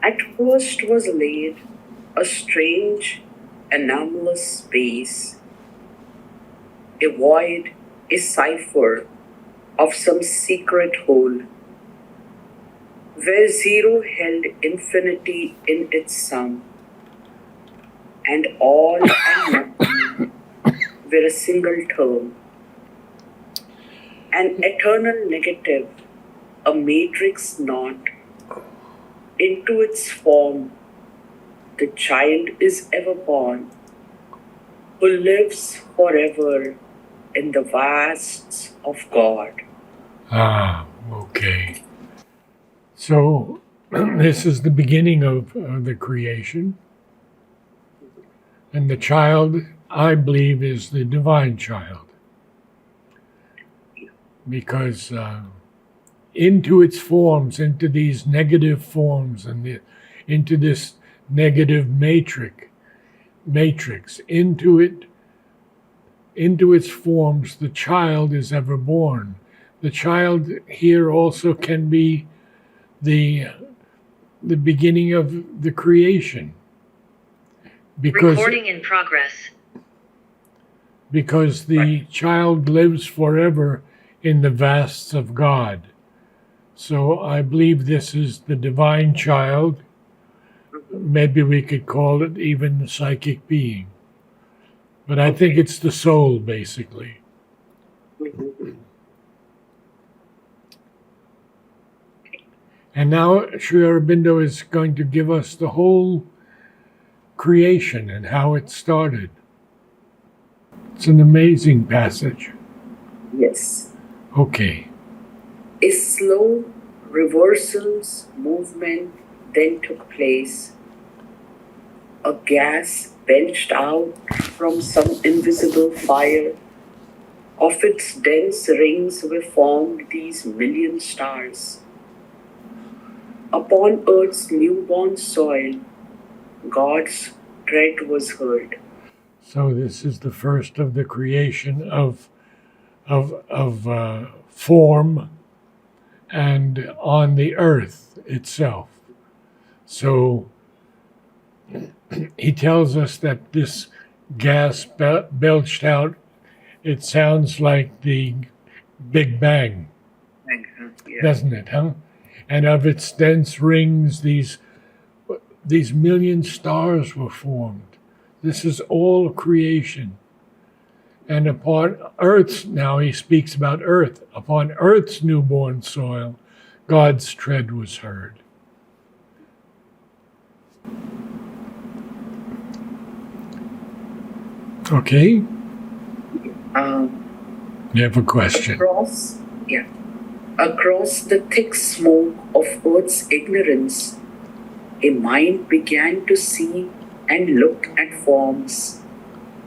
At first was laid a strange, anomalous space, a void, a cipher of some secret whole, where zero held infinity in its sum, and all and nothing were a single term, an eternal negative, a matrix knot. Into its form, the child is ever born, who lives forever in the vasts of God. Ah, okay. So this is the beginning of the creation. And the child, I believe, is the divine child. Because into its forms, into these negative forms, and into this negative matrix, into its forms, the child is ever born. The child here also can be the beginning of the creation. Because Recording in progress. Because the child lives forever in the vasts of God. So I believe this is the divine child. Maybe we could call it even the psychic being. But I think it's the soul, basically. And now Sri Aurobindo is going to give us the whole creation and how it started. It's an amazing passage. Yes. Okay. A slow reversals movement then took place. A gas belched out from some invisible fire. Of its dense rings were formed these million stars. Upon earth's newborn soil, God's tread was heard. So this is the first of the creation of form and on the earth itself. So he tells us that this gas belched out, it sounds like the Big Bang, doesn't it, huh? And of its dense rings, these million stars were formed. This is all creation. And upon Earth's, now he speaks about Earth, upon Earth's newborn soil, God's tread was heard. Okay? You have a question? Across the thick smoke of Earth's ignorance, a mind began to see and look at forms,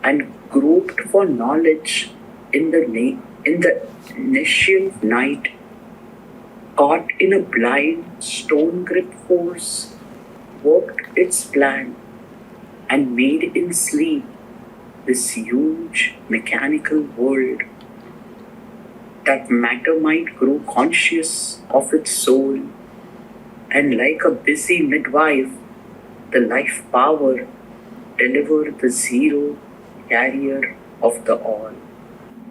and groped for knowledge in the nescient night, caught in a blind stone grip force, worked its plan, and made in sleep this huge mechanical world, that matter might grow conscious of its soul, and like a busy midwife, the life power deliver the zero carrier of the all.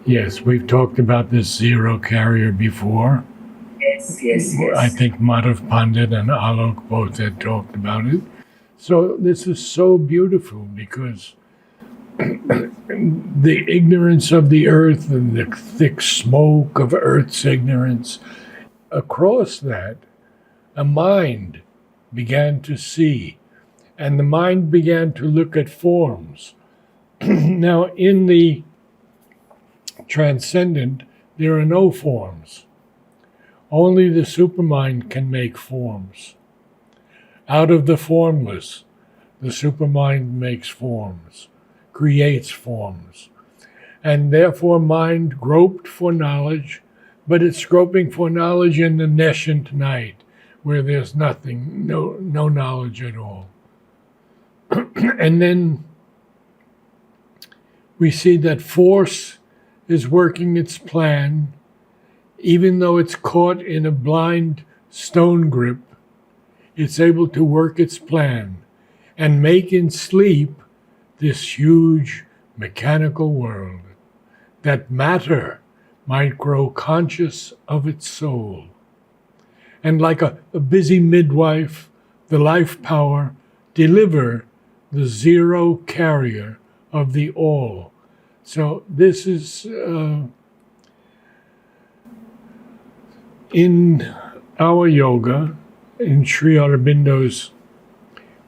Yes, we've talked about this zero carrier before. Yes. I think Madhav Pandit and Alok both had talked about it. So this is so beautiful because the ignorance of the earth and the thick smoke of Earth's ignorance, across that, a mind began to see, and the mind began to look at forms. Now, in the transcendent, there are no forms. Only the supermind can make forms. Out of the formless, the supermind makes forms, creates forms. And therefore mind groped for knowledge, but it's groping for knowledge in the nescient night, where there's nothing, no knowledge at all. And then we see that force is working its plan, even though it's caught in a blind stone grip. it's able to work its plan and make in sleep this huge mechanical world, that matter might grow conscious of its soul. And like a busy midwife, the life power deliver the zero carrier of the all. So this is in our yoga, in Sri Aurobindo's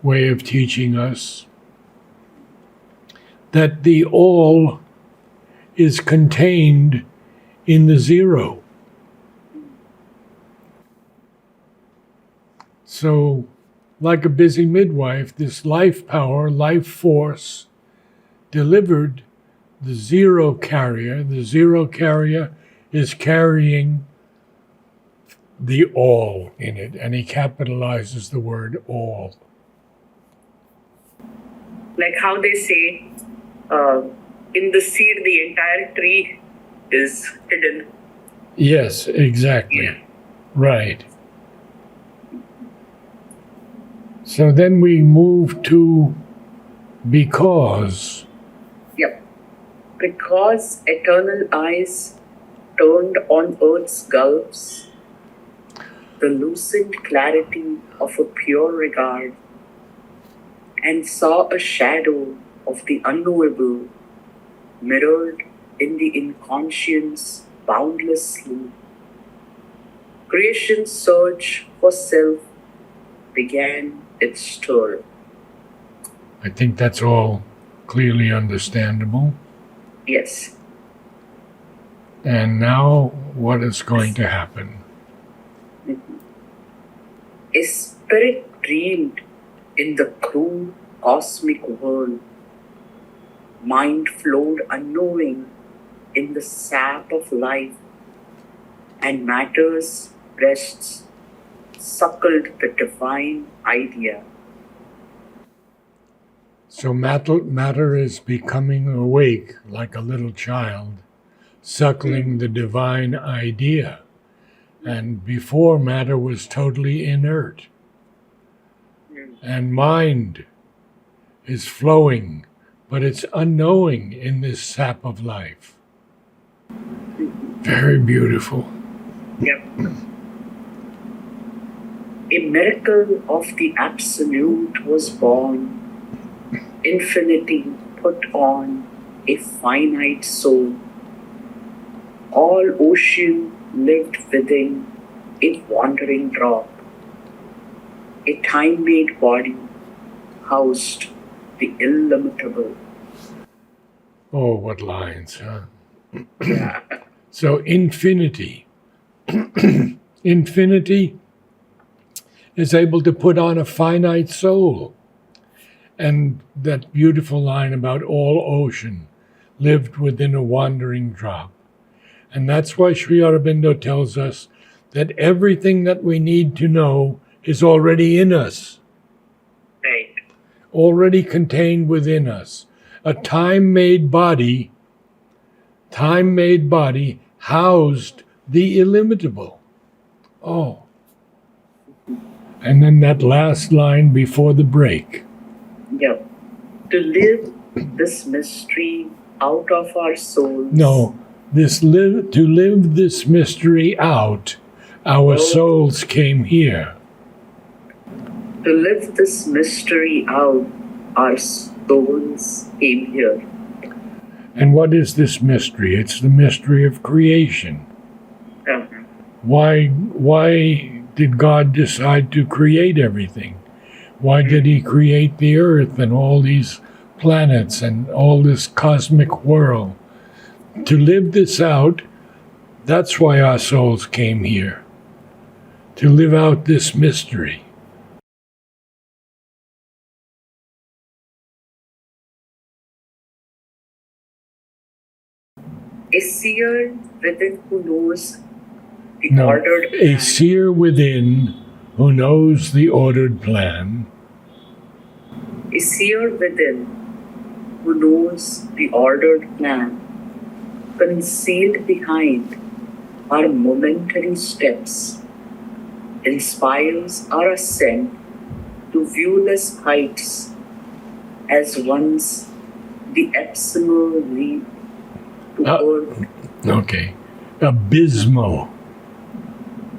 way of teaching us, that the all is contained in the zero. So, like a busy midwife, this life power, life force, delivered the zero carrier. The zero carrier is carrying the all in it, and he capitalizes the word all. Like how they say, in the seed, the entire tree is hidden. Yes, exactly. Yeah. Right. So then we move to because. Yep. Because eternal eyes turned on earth's gulfs, the lucent clarity of a pure regard, and saw a shadow of the unknowable mirrored in the inconscience boundlessly. Creation's search for self began its stir. I think that's all clearly understandable. Yes. And now, what is going to happen? A spirit dreamed in the crude cosmic world. Mind flowed unknowing in the sap of life, and matter's breasts suckled the divine idea. So matter is becoming awake like a little child, suckling the divine idea. And before, matter was totally inert. And mind is flowing, but it's unknowing in this sap of life. Very beautiful. Yep. A miracle of the Absolute was born. Infinity put on a finite soul. All ocean lived within a wandering drop. A time-made body housed the illimitable. Oh, what lines, huh? Yeah. So infinity. Infinity is able to put on a finite soul. And that beautiful line about all ocean lived within a wandering drop. And that's why Sri Aurobindo tells us that everything that we need to know is already in us, Right. already contained within us. A time-made body housed the illimitable. Oh. And then that last line before the break. Yeah. To live this mystery out of our souls. No, to live this mystery out, our souls came here. To live this mystery out, our souls came here. And what is this mystery? It's the mystery of creation. Yeah. Why did God decide to create everything? Why did he create the earth and all these planets and all this cosmic world? To live this out, that's why our souls came here. To live out this mystery. A seer within who knows the No, ordered a plan. seer within who knows the ordered plan. A seer within who knows the ordered plan, concealed behind our momentary steps, inspires our ascent to viewless heights as once the abysmal leap to earth. Okay. Abysmal.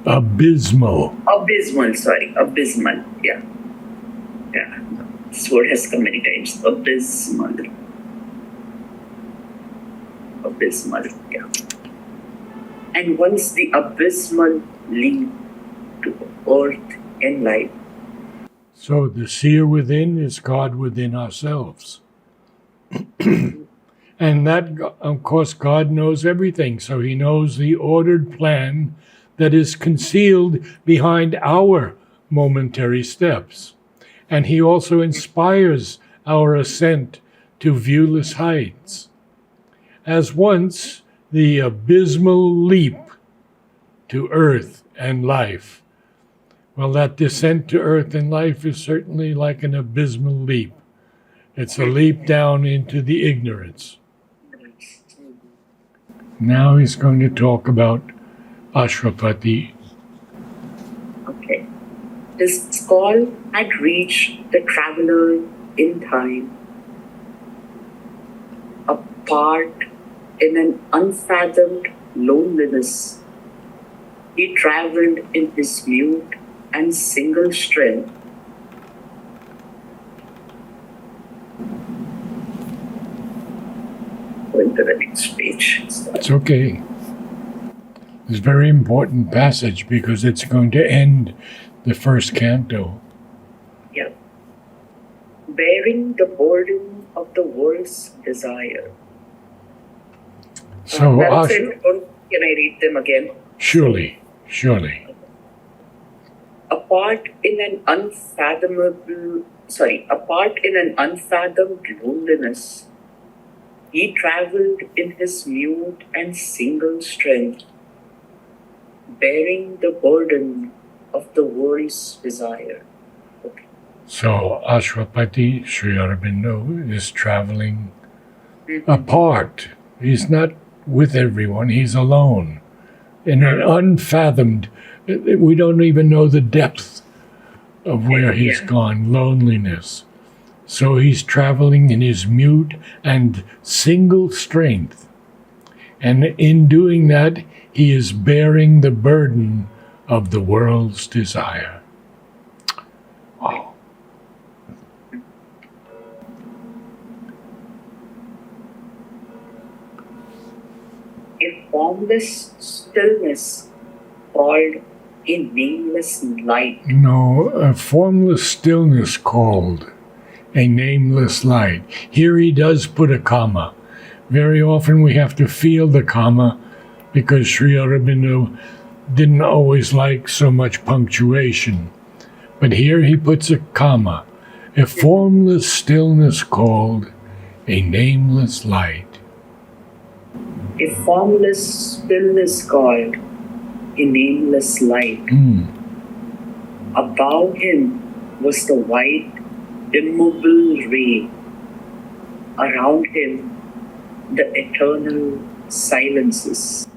Abysmal. Abysmal, sorry, abysmal, yeah. Yeah, this word has come many times. Abysmal. Abysmal, yeah. And once the abysmal leap to earth and life. So the seer within is God within ourselves. And that, of course, God knows everything. So he knows the ordered plan that is concealed behind our momentary steps. And he also inspires our ascent to viewless heights. As once the abysmal leap to earth and life. Well, that descent to earth and life is certainly like an abysmal leap. It's a leap down into the ignorance. Now he's going to talk about Ashwapati. Okay. His call had reached the traveler in time, apart in an unfathomed loneliness. He traveled in his mute and single strength. Going to the next page. It's okay. It's a very important passage because it's going to end the first canto. Yeah. Bearing the burden of the world's desire. So, That's it. Can I read them again? surely. Apart in an unfathomed loneliness, he traveled in his mute and single strength, bearing the burden of the world's desire. Okay. So Ashwapati Sri Aurobindo is traveling apart. He's not with everyone. He's alone in an unfathomed. We don't even know the depth of where he's gone. Loneliness. So he's traveling in his mute and single strength. And in doing that, he is bearing the burden of the world's desire. Wow. A formless stillness called a nameless light. No, a formless stillness called a nameless light. Here he does put a comma. Very often we have to feel the comma because Sri Aurobindo didn't always like so much punctuation. But here he puts a comma. A formless stillness called a nameless light. A formless stillness called a nameless light. Above him was the white, immobile ray. Around him, the eternal silences.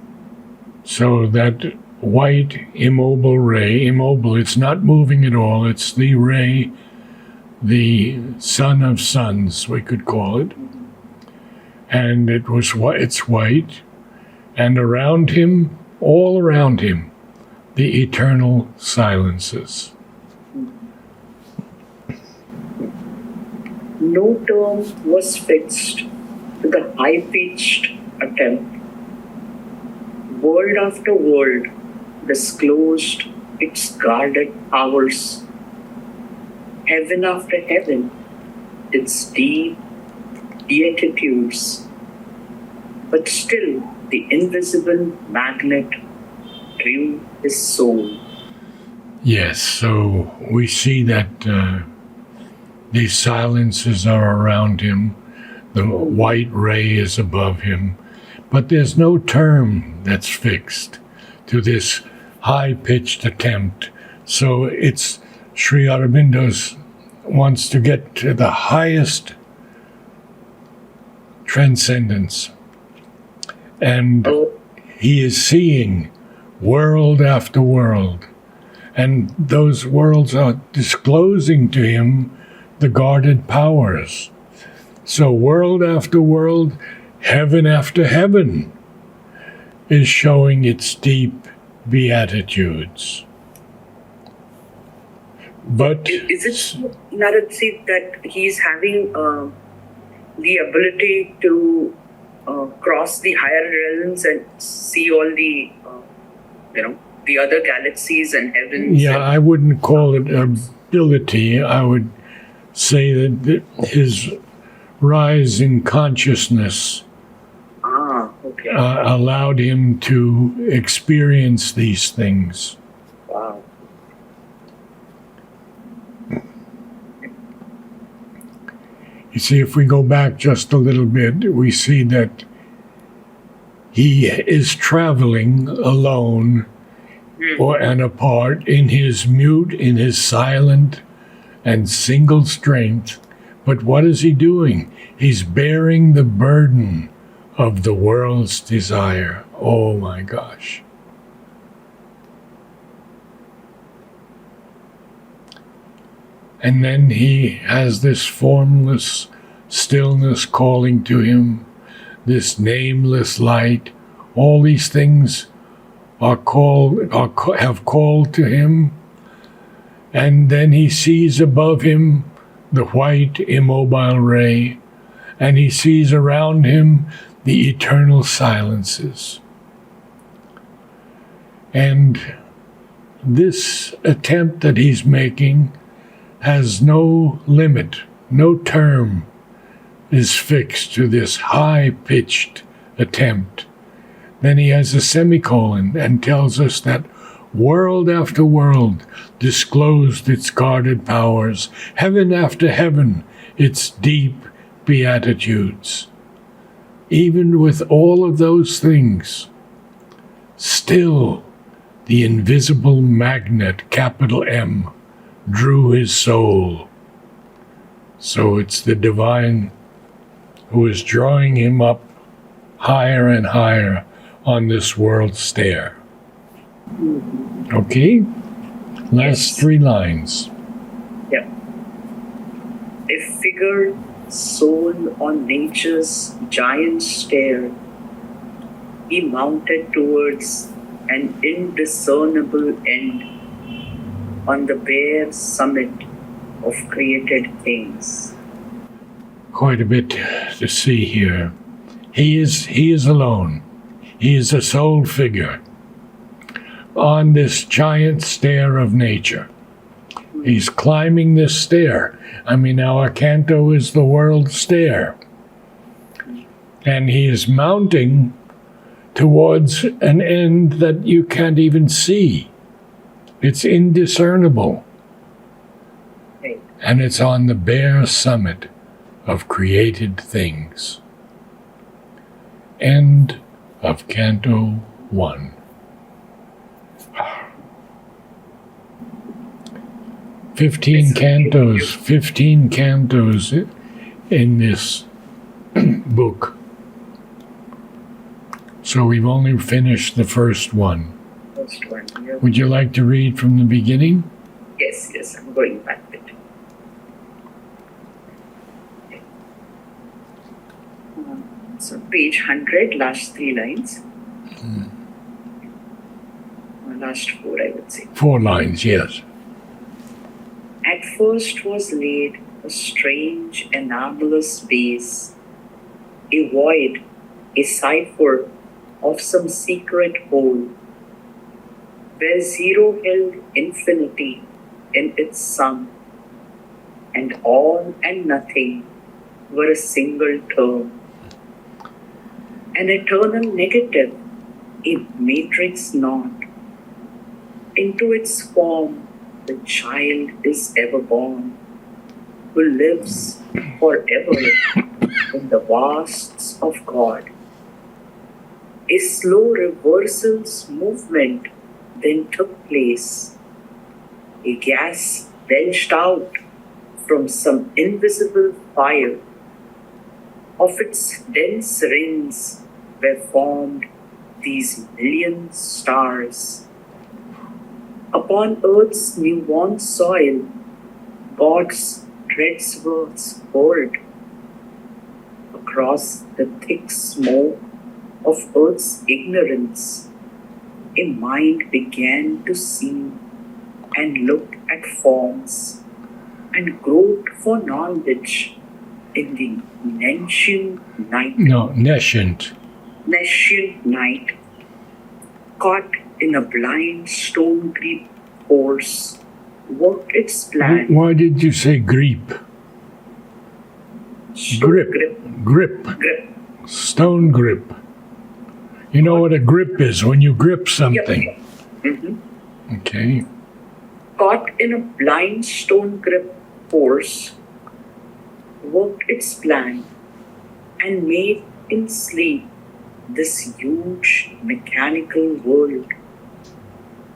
So that white, immobile ray, immobile, it's not moving at all, it's the ray, the sun of suns, we could call it. And it's white, and around him, all around him, the eternal silences. No term was fixed to the high-pitched attempt. World after world disclosed its guarded powers. Heaven after heaven, its deep beatitudes. But still, the invisible magnet drew his soul. Yes, so we see that these silences are around him, the white ray is above him, but there's no term that's fixed to this high-pitched attempt. So it's Sri Aurobindo's wants to get to the highest transcendence. And he is seeing world after world. And those worlds are disclosing to him the guarded powers. So world after world, heaven after heaven is showing its deep beatitudes. But Is it, Narad, see that he's having the ability to cross the higher realms and see all the, the other galaxies and heavens? yeah, I wouldn't call it ability. I would say that his rise in consciousness Okay. allowed him to experience these things. Wow. You see, if we go back just a little bit, we see that he is traveling alone and apart in his mute, in his silent and single strength. But what is he doing? He's bearing the burden of the world's desire. Oh my gosh. And then he has this formless stillness calling to him, this nameless light. All these things have called to him. And then he sees above him the white immobile ray, and he sees around him the eternal silences. And this attempt that he's making has no limit, no term is fixed to this high-pitched attempt. Then he has a semicolon and tells us that world after world disclosed its guarded powers, heaven after heaven its deep beatitudes. Even with all of those things, still the invisible magnet, capital M, drew his soul. So it's the divine who is drawing him up higher and higher on this world stair. Okay? Last 3 lines. Yeah. A figured soul on nature's giant stair, he mounted towards an indiscernible end on the bare summit of created things. Quite a bit to see here. He is alone. He is a sole figure on this giant stair of nature. He's climbing this stair. I mean, our Canto is the world stair. And he is mounting towards an end that you can't even see. It's indiscernible. And it's on the bare summit of created things. End of Canto 1. Fifteen cantos in this book. So we've only finished the first one. Yeah. Would you like to read from the beginning? Yes, I'm going back a bit. So page 100, last 3 lines. Last 4, I would say. 4 lines, yes. At first was laid a strange anomalous base, a void, a cipher of some secret whole, where zero held infinity in its sum, and all and nothing were a single term. An eternal negative, a matrix knot. Into its form the child is ever born, who lives forever in the vasts of God. A slow reversal's movement then took place. A gas belched out from some invisible fire. Of its dense rings were formed these million stars. Upon earth's newborn soil, God's dreads were poured. Across the thick smoke of earth's ignorance, a mind began to see and look at forms and groped for knowledge in the nascent night. No, nescient. Nascent night, caught in a blind stone creep course, worked its plan. Why did you say grip? Grip. Grip. Grip. Stone grip. You know what a grip is when you grip something. Okay. Caught in a blind stone grip force, worked its plan, and made in sleep this huge mechanical world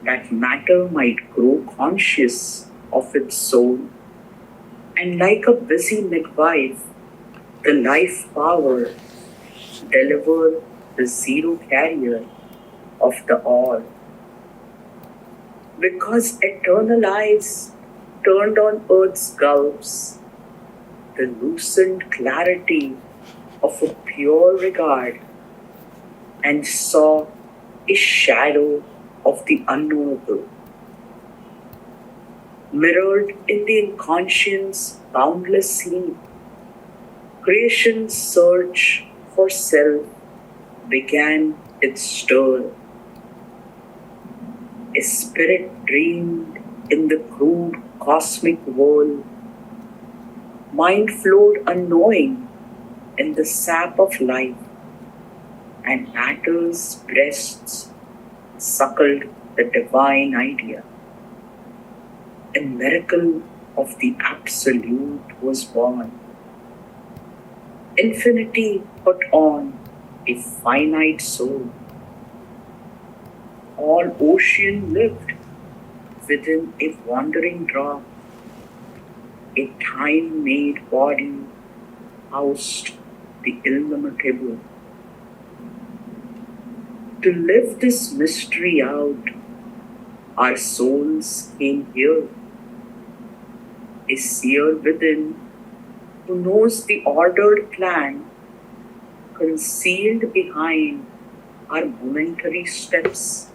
that matter might grow conscious of its soul, and like a busy midwife, the life power deliver the zero carrier of the all. Because eternal eyes turned on earth's gulfs, the lucent clarity of a pure regard, and saw a shadow of the unknowable. Mirrored in the inconscient's boundless sleep, creation's search for self began its stir. A spirit dreamed in the crude cosmic world. Mind flowed unknowing in the sap of life, and matter's breasts suckled the divine idea. A miracle of the Absolute was born. Infinity put on a finite soul. All ocean lived within a wandering drop. A time-made body housed the illimitable. To live this mystery out, our souls came here. A seer within who knows the ordered plan concealed behind our momentary steps,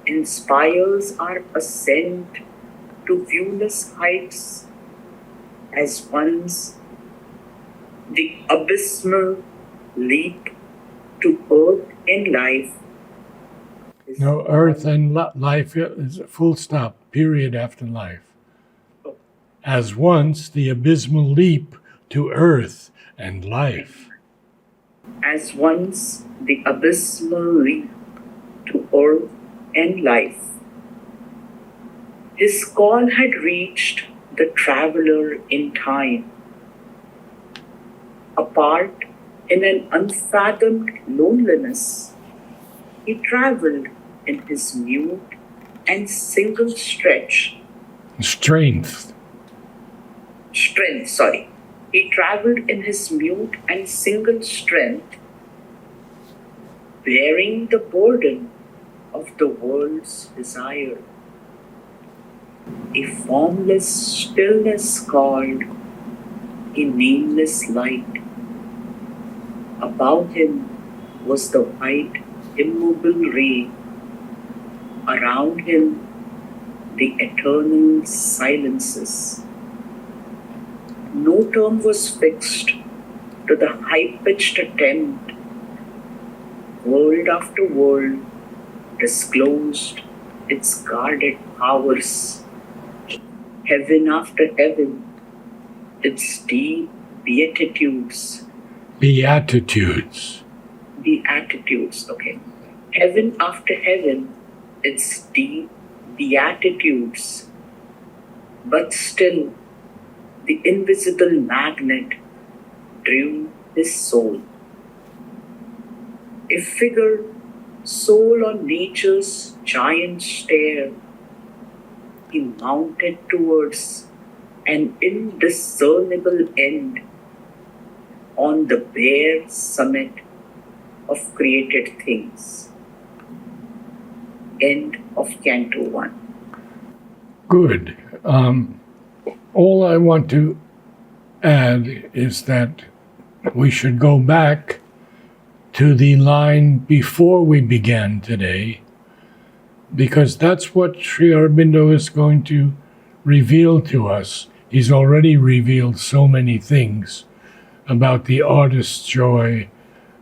inspires our ascent to viewless heights as once the abysmal leap to earth and life. No, earth and life is a full stop, period after life. As once the abysmal leap to earth and life. As once the abysmal leap to earth and life. His call had reached the traveler in time. Apart in an unfathomed loneliness, he traveled in his mute and single Strength. He traveled in his mute and single strength, bearing the burden of the world's desire. A formless stillness called a nameless light. Above him was the white, immobile ray. Around him, the eternal silences. No term was fixed to the high-pitched attempt. World after world disclosed its guarded powers. Heaven after heaven, its deep beatitudes. Beatitudes. Okay. Heaven after heaven, its deep beatitudes. But still, the invisible magnet drew his soul. A figure, soul on nature's giant stair, he mounted towards an indiscernible end on the bare summit of created things. End of Canto 1. Good. All I want to add is that we should go back to the line before we began today, because that's what Sri Aurobindo is going to reveal to us. He's already revealed so many things about the artist's joy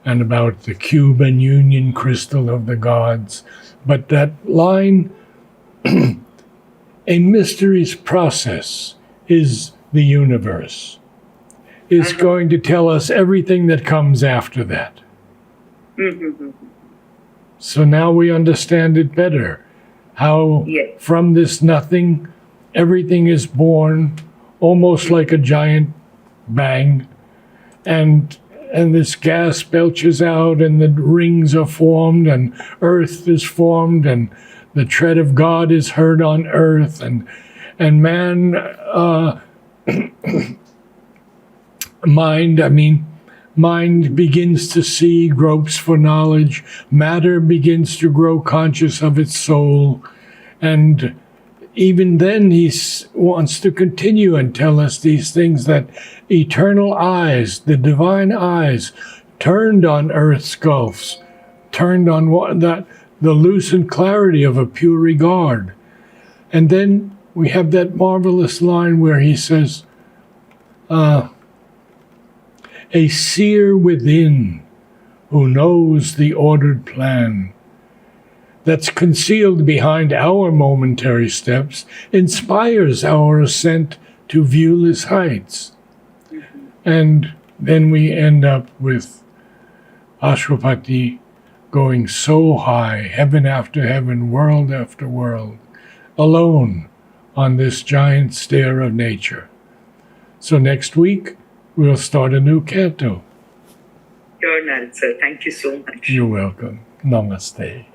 and about the Cuban union crystal of the gods. But that line, a mystery's process is the universe, is going to tell us everything that comes after that. So now we understand it better, how Yes. from this nothing, everything is born almost like a giant bang, and this gas belches out, and the rings are formed, and earth is formed, and the tread of God is heard on earth, and man, mind begins to see, gropes for knowledge. Matter begins to grow conscious of its soul, and even then he wants to continue and tell us these things, that eternal eyes, the divine eyes, turned on earth's gulfs, turned on the lucent clarity of a pure regard. And then we have that marvelous line where he says, a seer within who knows the ordered plan that's concealed behind our momentary steps inspires our ascent to viewless heights. And then we end up with Ashwapati going so high, heaven after heaven, world after world, alone on this giant stair of nature. So next week, we'll start a new canto. Sure, Narad sir. Thank you so much. You're welcome. Namaste.